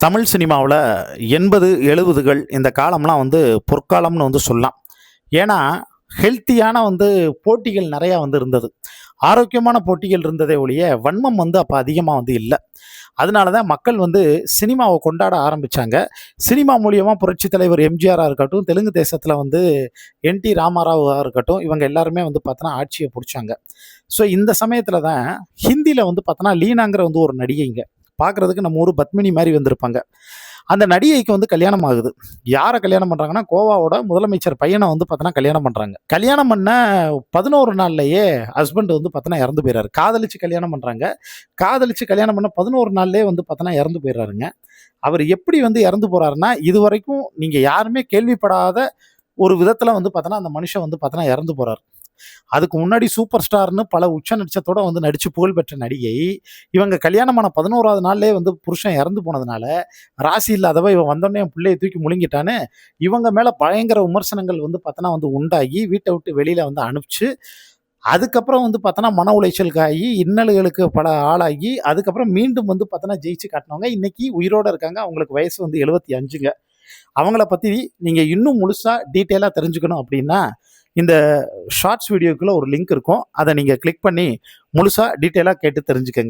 தமிழ் சினிமாவுல 80, 70கள் இந்த காலம்லாம் பொற்காலம்னு சொல்லலாம். ஏன்னா, ஹெல்த்தியான போட்டிகள் நெறையா இருந்தது. ஆரோக்கியமான போட்டிகள் இருந்ததே ஒழிய, வன்மம் அப்ப அதிகமா இல்ல. அதனால தான் மக்கள் சினிமாவ கொண்டாட ஆரம்பிச்சாங்க. சினிமா மூலியமா புரட்சித் தலைவர் எம்ஜிஆரா இருக்கட்டும், தெலுங்கு தேசத்தில என்.டி. ராமாராவா இருக்கட்டும், இவங்க எல்லாருமே பார்த்தோன்னா ஆட்சிய புடிச்சாங்க. ஸோ இந்த சமயத்தில தான் ஹிந்தியில பார்த்தோன்னா லீனாங்கிற ஒரு நடிகைங்க. பார்க்குறதுக்கு நம்ம ஊரு பத்மினி மாரி வந்திருப்பாங்க. அந்த நடிகைக்கு கல்யாணம் ஆகுது. யார கல்யாணம் பண்றாங்கன்னா, கோவாவோட முதலமைச்சர் பையன பார்த்தோன்னா கல்யாணம் பண்றாங்க. கல்யாணம் பண்ண 11 நாள்லயே ஹஸ்பண்ட் பார்த்தோன்னா இறந்து போயிறாரு. காதலிச்சு கல்யாணம் பண்றாங்க. காதலிச்சு கல்யாணம் பண்ண 11 நாள்லயே பார்த்தோன்னா இறந்து போயிறாருங்க. அவர் எப்படி இறந்து போறாருன்னா, இதுவரைக்கும் நீங்க யாருமே கேள்விப்படாத ஒரு விதத்துல பார்த்தோன்னா, அந்த மனுஷன் பார்த்தோன்னா இறந்து போறாரு. அதுக்கு முன்னாடி சூப்பர் ஸ்டார்ன்னு பல உச்ச நட்சத்திரத்தோட நடிச்சு புகழ் பெற்ற நடிகை, இவங்க கல்யாணமான 11வது நாள்லயே புருஷன் இறந்து போனதுனால, ராசி இல்லாதவ இவன் வந்தோனே என் புள்ளைய தூக்கி முழுங்கிட்டான்னு, இவங்க மேல பயங்கர விமர்சனங்கள் பார்த்தோன்னா உண்டாகி, வீட்ட விட்டு வெளியில அனுப்பிச்சு, அதுக்கப்புறம் பார்த்தோன்னா மன உளைச்சலுக்கு ஆகி, இன்னல்களுக்கு பல ஆளாகி, அதுக்கப்புறம் மீண்டும் பார்த்தோன்னா ஜெயிச்சு காட்டுனவங்க, இன்னைக்கு உயிரோட இருக்காங்க. அவங்களுக்கு வயசு 75ங்க. அவங்கள பத்தி நீங்க இன்னும் முழுசா டீட்டெயிலா தெரிஞ்சுக்கணும் அப்படின்னா, இந்த ஷார்ட்ஸ் வீடியோக்குள்ள ஒரு லிங்க் இருக்கும். அத நீங்க கிளிக் பண்ணி முழுசா டீட்டெயிலா கேட்டு தெரிஞ்சுக்கங்க.